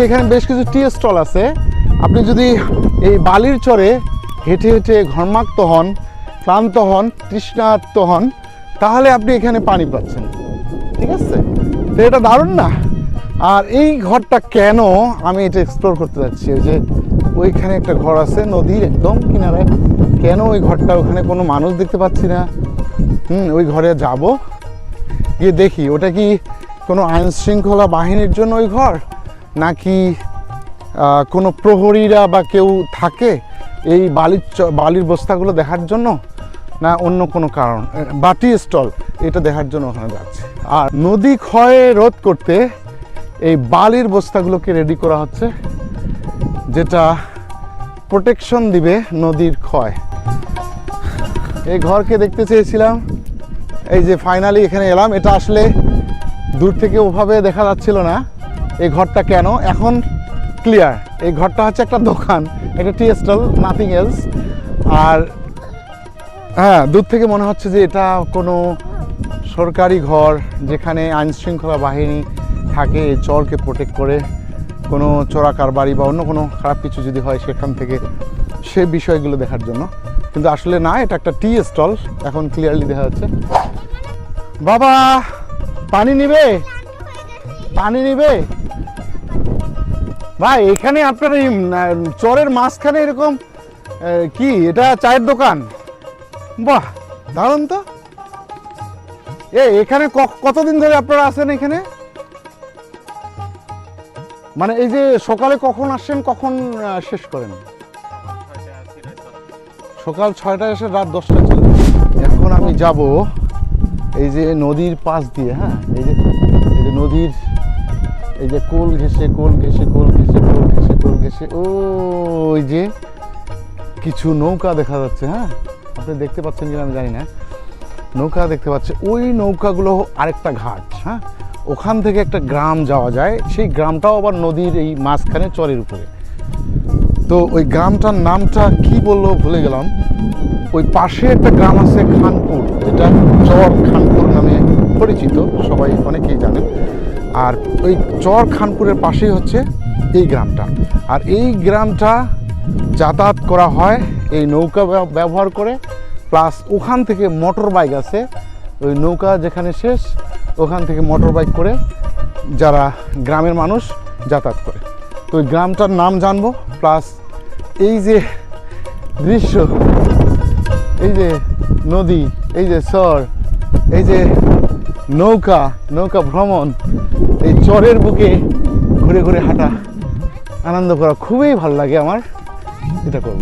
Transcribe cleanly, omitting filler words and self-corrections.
এখানে বেশ কিছু টি স্টল আছে। আপনি যদি এই বালির চরে হেঁটে হেঁটে ঘর্মাক্ত হন, ক্লান্ত হন, তৃষ্ণার্ত হন, তাহলে আপনি এখানে পানি পাচ্ছেন। ঠিক আছে, তো এটা দারুণ না? আর এই ঘরটা কেন আমি এটা এক্সপ্লোর করতে যাচ্ছি, ওই যে ওইখানে একটা ঘর আছে নদীর একদম কিনারে, কেন ওই ঘরটা, ওখানে কোনো মানুষ দেখতে পাচ্ছি না। ওই ঘরে যাব, গিয়ে দেখি ওটা কি কোনো আইন শৃঙ্খলা বাহিনীর জন্য ওই ঘর, নাকি কোনো প্রহরীরা বা কেউ থাকে এই বালির বস্তাগুলো দেখার জন্য, না অন্য কোনো কারণ, বা টি স্টল এটা দেখার জন্য ওখানে যাচ্ছে। আর নদী ক্ষয় রোধ করতে এই বালির বস্তাগুলোকে রেডি করা হচ্ছে, যেটা প্রোটেকশন দিবে নদীর ক্ষয়। এই ঘরকে দেখতে চেয়েছিলাম, এই যে ফাইনালি এখানে এলাম। এটা আসলে দূর থেকে ওভাবে দেখা যাচ্ছিল না এই ঘরটা কেন, এখন ক্লিয়ার। এই ঘরটা হচ্ছে একটা দোকান, একটা টি স্টল, নাথিং এলস। আর হ্যাঁ, দূর থেকে মনে হচ্ছে যে এটা কোনো সরকারি ঘর, যেখানে আইন শৃঙ্খলা বাহিনী থাকে এই চরকে প্রোটেক্ট করে, কোনো চোরা কারবারি বা অন্য কোনো খারাপ কিছু যদি হয় সেখান থেকে সে বিষয়গুলো দেখার জন্য। কিন্তু আসলে না, এটা একটা টি স্টল, এখন ক্লিয়ারলি দেখা যাচ্ছে। বাবা, পানি নিবে? পানি নিবে ভাই? এখানে আপনার এই চরের মাঝখানে এরকম কি, এটা চায়ের দোকান? বাহ, দারুণ তো। এখানে কতদিন ধরে আপনারা আছেন এখানে? মানে এই যে সকালে কখন আসেন, কখন শেষ করেন? সকাল 6টায় এসে রাত 10টায় চলে। এখন আমি যাব এই যে নদীর পাশ দিয়ে, হ্যাঁ, এই যে নদীর এই যে কোল ঘেঁষে কোল ঘেঁষে কোল ঘেঁষে কোল ঘেঁষে কোল ঘেঁষে ওই যে কিছু নৌকা দেখা যাচ্ছে। হ্যাঁ, আপনি দেখতে পাচ্ছেন কিনা আমি জানি না, নৌকা দেখতে পাচ্ছে। ওই নৌকাগুলো আরেকটা ঘাট। হ্যাঁ, ওখান থেকে একটা গ্রাম যাওয়া যায়, সেই গ্রামটাও আবার নদীর এই মাঝখানে চরের উপরে। তো ওই গ্রামটার নামটা কি বললো ভুলে গেলাম। ওই পাশে একটা গ্রাম আছে খানপুর, যেটা চর খানপুর নামে পরিচিত, সবাই অনেকেই জানেন। আর ওই চর খানপুরের পাশেই হচ্ছে এই গ্রামটা। আর এই গ্রামটা যাতায়াত করা হয় এই নৌকা ব্যবহার করে, প্লাস ওখান থেকে মোটর বাইক আছে। ওই নৌকা যেখানে শেষ, ওখান থেকে মোটর বাইক করে যারা গ্রামের মানুষ যাতায়াত করে। তো ওই গ্রামটার নাম জানবো, প্লাস এই যে দৃশ্য, এই যে নদী, এই যে চর, এই যে নৌকা ভ্রমণ, এই চরের বুকে ঘুরে ঘুরে হাঁটা, আনন্দ করা খুবই ভালো লাগে আমার, এটা করব।